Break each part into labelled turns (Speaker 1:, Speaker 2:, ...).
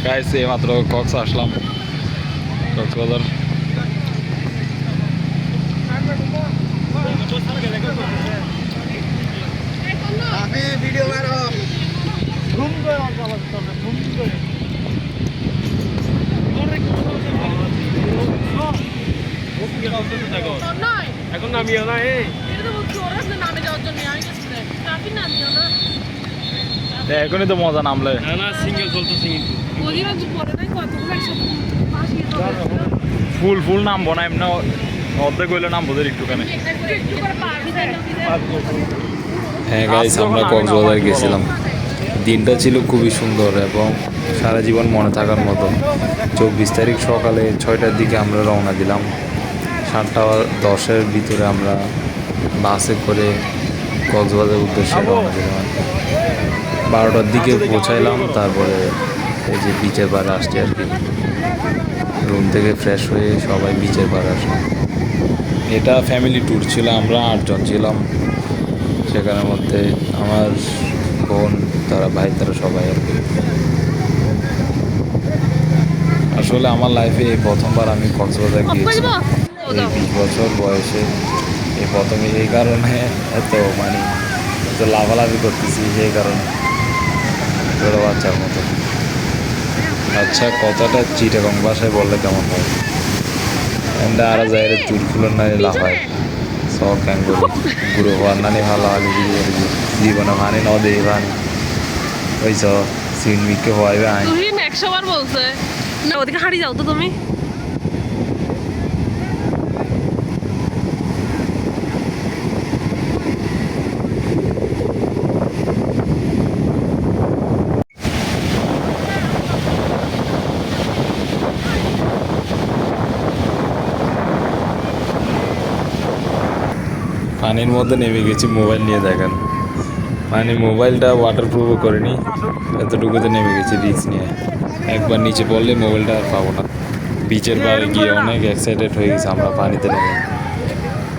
Speaker 1: Guys এই মাত্র Cox আসলাম, Cox's Bazar.
Speaker 2: Video মারো ঘুম করে এখন নামিও না
Speaker 1: এখনই তো মজা নামলে।
Speaker 2: না সিঙ্গেল চলতেছে
Speaker 1: ফুল ফুল নামবো না, এমনি অর্ধেক হইলে নামবো একটুখানি।
Speaker 3: হ্যাঁ গাইস, আমরা কক্সবাজার গেছিলাম। দিনটা ছিল খুবই সুন্দর এবং সারা জীবন মনে থাকার মতো। 24 তারিখ সকালে 6টার দিকে আমরা রওনা দিলাম। 7:10-এর ভিতরে আমরা বাসে করে কক্সবাজারের উদ্দেশ্যে রওনা দিলাম। 12টার দিকে পৌঁছাইলাম। তারপরে এই যে বিচের পাড়ে আসছি আর কি। রুম থেকে ফ্রেশ হয়ে সবাই বিচের পাড়ে আসলাম। এটা ফ্যামিলি ট্যুর ছিল, আমরা 8 জন ছিলাম। সেখানের মধ্যে আমার বোন, তারা ভাই, তারা সবাই আর কি। আসলে আমার লাইফে এই প্রথমবার আমি কক্সবাজার গিয়েছি, এই 20 বছর বয়সে এই প্রথমে। এই কারণে এত এত লাভালাভি করতেছি, সেই কারণে ছোটো বাচ্চার মতো। আচ্ছা, কথাটা চিটাগং ভাষায় বললে কেমন হয়? এন্ডা আরা যাইরে চুল ফুলন নানি লাফায় সব ক্যাঙ্গুরি গুরু হওয়ার নানি ভালো আগে জীবনে ভানি ন দেই ভানি ওই সব সিনমিকে হওয়াইবে আই।
Speaker 4: তুমি 100 বার বলছে না, ওদিকে হারিয়ে যাও তো তুমি।
Speaker 3: পানির মধ্যে নেমে গেছি, মোবাইল নিয়ে দেখেন। মোবাইলটা ওয়াটারপ্রুফও করিনি, এতটুকুতে নেমে গেছি রিস্ক নিয়ে। একবার নিচে পড়লে মোবাইলটা আর পাবো না। বিচের পাড়ে গিয়ে অনেক এক্সাইটেড হয়ে গেছি আমরা পানিতে নেমে।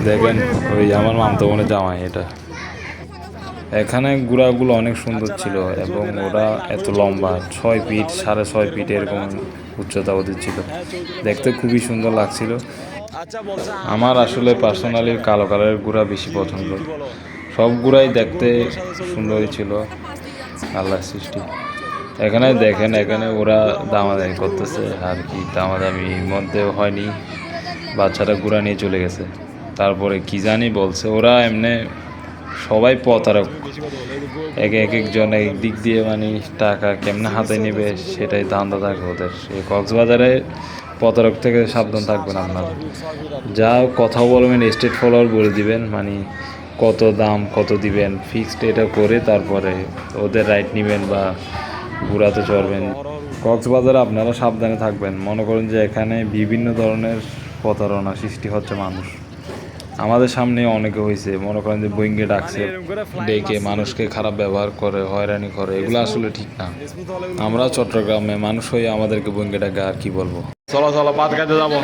Speaker 3: দেখেন ওই আমার মামতো বোনের জামাই এটা। এখানে গুড়াগুলো অনেক সুন্দর ছিল এবং ওরা এত লম্বা, 6 ফিট 6.5 ফিট এরকম উচ্চতা ওদের ছিল। দেখতে খুবই সুন্দর লাগছিল। আমার আসলে পার্সোনালি কালো কালারের গুড়া বেশি পছন্দ। সব গুড়াই দেখতে সুন্দরই ছিল, আল্লাহর সৃষ্টি। এখানে দেখেন, এখানে ওরা দামাদামি করতেছে আর কি। দামাদামির মধ্যে হয়নি, বাচ্চারা গুড়া নিয়ে চলে গেছে। তারপরে কি জানি বলছে ওরা, এমনি সবাই প্রতারক। এক একজন এক দিক দিয়ে টাকা কেমনে হাতে নেবে সেটাই ধান্দা থাকে ওদের। এই কক্সবাজারে প্রতারক থেকে সাবধান থাকবেন আপনারা। যা কথাও বলবেন স্ট্রেট ফলোয়ার বলে দিবেন, কত দাম কত দিবেন ফিক্সড এটা করে তারপরে ওদের রাইট নেবেন বা ঘুরাতে চড়বেন। কক্সবাজারে আপনারা সাবধানে থাকবেন। মনে করেন যে এখানে বিভিন্ন ধরনের প্রতারণা সৃষ্টি হচ্ছে। মানুষ আমাদের সামনে অনেকে হয়েছে, মনে করেন যে বইঙ্গে ডাকছে, ডেকে মানুষকে খারাপ ব্যবহার করে, হয়রানি করে। এগুলো আসলে ঠিক না। আমরা চট্টগ্রামে মানুষ হয়ে আমাদেরকে বইঙ্গে ডাকে, আর কি বলবো।
Speaker 1: চলো চলো, পাত খাইতে যাবো।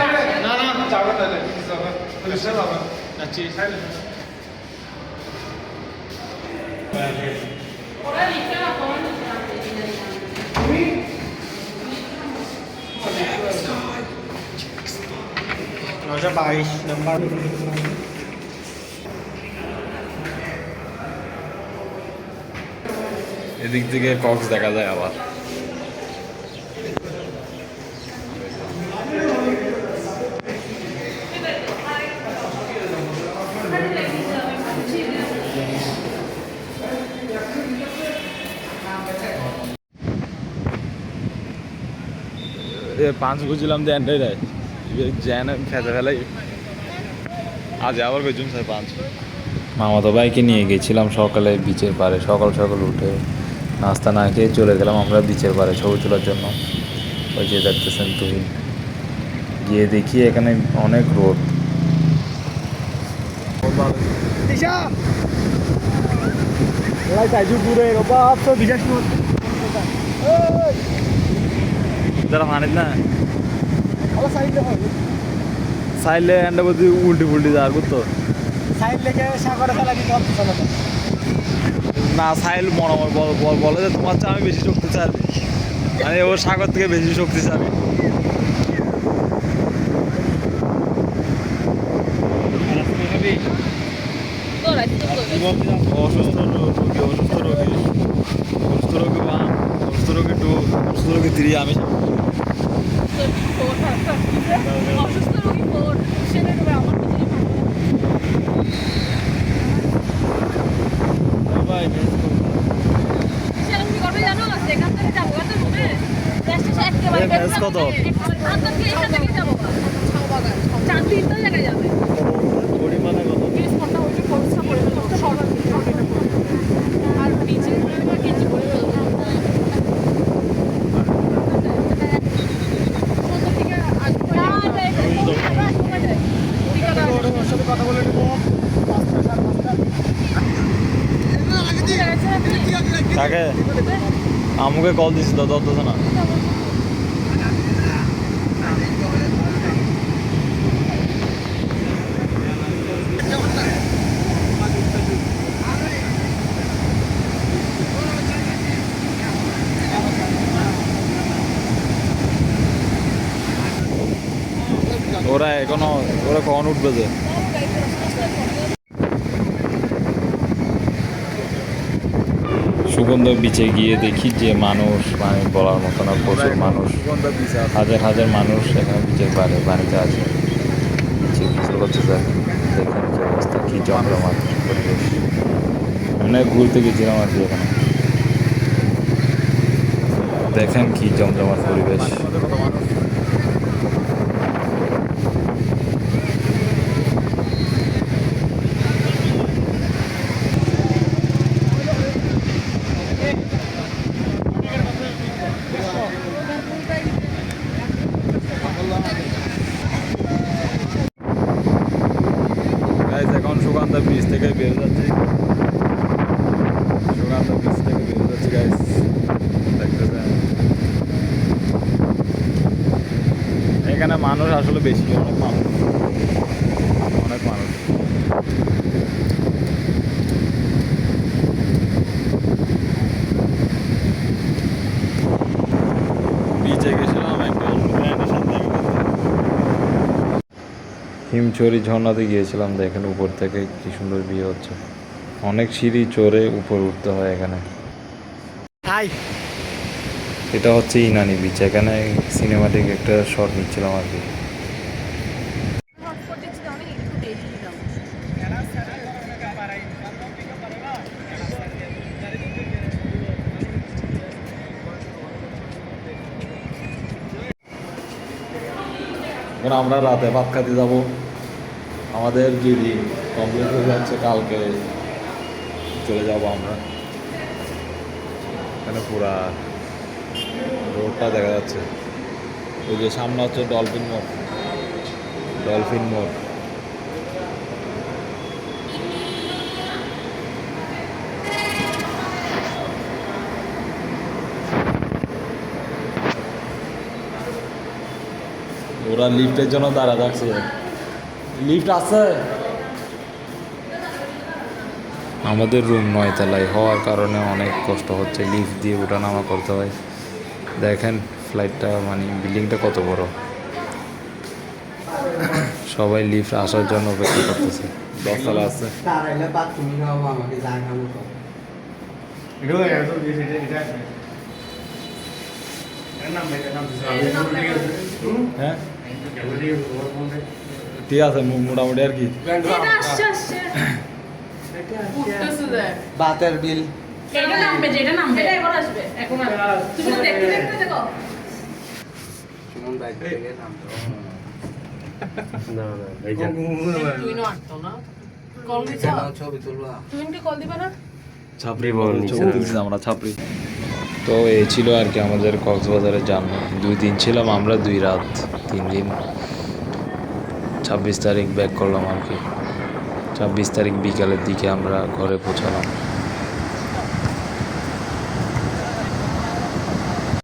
Speaker 3: এদিক থেকে কক্স দেখা যায় আবার।
Speaker 1: পাঁচ বুঝলাম যে এন্টাই রায় জ্যান খেতে ফেলাই আজ আবার বেজুন স্যার পাঁচ।
Speaker 3: মামাতো ভাইকে নিয়ে গেছিলাম সকালে বিচের পাড়ে। সকাল সকাল উঠে নাস্তা না খেয়ে চলে গেলাম আমরা বিচের পাড়ে ছবি তোলার জন্য। ওই যে দেখতেছেন তুই, গিয়ে দেখি এখানে অনেক রোদ।
Speaker 1: যারা মানিত না সাইলে এন্ডা বলতে উল্টি ফুল্টি যা করতো না। সাইল মনে বলে যে তোমার চেয়ে আমি বেশি চোখতে চাই। মানে ও সাগর থেকে বেশি শক্তিশালী। অসুস্থ রোগী, অসুস্থ রোগী, অসুস্থ রোগী 1, অসুস্থ রোগী 2, অসুস্থ রোগী 3, আমি
Speaker 4: অসুস্থ রোগী 4 সেটা তবে আমার কিছু
Speaker 1: ভাই
Speaker 4: সেরকম কি করবে জানো? সেখান থেকে যাবো কত দূরে? রেস্টেশন একেবারে
Speaker 1: ভ্যাস কত?
Speaker 4: আন্দর থেকে এখান থেকে যাবো ছাও বাগান 4-3টা জায়গায় যাবে।
Speaker 1: পরিমাণে কত?
Speaker 4: 30 ঘন্টা ওইটা খরচটা পড়ে গেল সব আর নিচে কেজি পড়ে গেল।
Speaker 2: কথা বলে নেবো
Speaker 1: কাকে আমাকে কল দিছিল ধরতেছ না। ওরা কখন উঠবে যে?
Speaker 3: সুগন্ধ বিচে গিয়ে দেখি যে মানুষ মানে বলার মতো না, প্রচুর মানুষ, হাজার হাজার মানুষ এখানে বিচের পানিতে আছে, বিচে গোসল করতে যায়। দেখেন কি অবস্থা, কি জমজমাট পরিবেশ। মানে ঘুরতে গেছিলাম আর কি এখানে, দেখেন কি জমজমাট পরিবেশ।
Speaker 1: গাইস এখন সুগন্ধা ব্রিজ থেকে বের যাচ্ছি, সুগন্ধা ব্রিজ থেকে বের যাচ্ছি গাইস, দেখতেছেন এখানে মানুষ আসলে বেশি, অনেক মানুষ, অনেক মানুষ। বিচে গেছিলাম একটা অন্য ফ্রেন্ডের সাথে।
Speaker 3: হিমছড়ি ঝর্ণাতে গিয়েছিলাম, দেখেন উপর থেকে কি সুন্দর ভিউ হচ্ছে। অনেক সিঁড়ি চড়ে উপর উঠতে হয় এখানে।
Speaker 2: হাই
Speaker 3: এটা হচ্ছে ইনানি বিচ, এখানে সিনেমাটিক একটা শট নিচ্ছিলাম আর কি।
Speaker 1: এখন আমরা রাতে ভাত খাতে যাবো, আমাদের যদি কমপ্লিট হয়ে যাচ্ছে কালকে চলে যাব আমরা। এখানে পুরা রোডটা দেখা যাচ্ছে, ওই যে সামনে হচ্ছে ডলফিন মোড়, ডলফিন মোড়। ওরা লিফটের জন্য দাঁড়া থাকছে, লিফট আছে।
Speaker 3: আমাদের রুম 9 তলায় হওয়ার কারণে অনেক কষ্ট হচ্ছে, লিফট দিয়ে ওঠানামা করতে হয়। দেখেন ফ্লাইটটা মানে বিল্ডিংটা কত বড়, সবাই লিফট আসার জন্য অপেক্ষা করতেছে।
Speaker 1: 10 তলা আছে।
Speaker 2: তার এলে বাদ তুমি খাওয়া আমাকে যা খাবো সব এটা এত দিছে এটা এর নাম
Speaker 1: হ্যাঁ ঠিক আছে, মোটামুটি আর কি।
Speaker 2: বাতের বিল
Speaker 4: এটা নামবে, যেটা নামবে এটা এবার আসবে। এখন তুমি তো দেখতে দেখতে দেখো।
Speaker 2: সুমন ভাই থেকে নাম
Speaker 5: না এই যে
Speaker 4: তুই নো আটতো না কল দিছ,
Speaker 2: ছবি তুলবা
Speaker 4: তুমি কি কল দিবা না?
Speaker 1: ছাপড়ি বল, ছবি তুলছি আমরা ছাপড়ি।
Speaker 3: তো এই ছিল আর কি আমাদের কক্সবাজারের জার্নি। 2 দিন ছিলাম আমরা, 2 রাত 3 দিন। 26 তারিখ ব্যাক করলাম আর কি। 26 তারিখ বিকালের দিকে আমরা ঘরে পৌঁছালাম।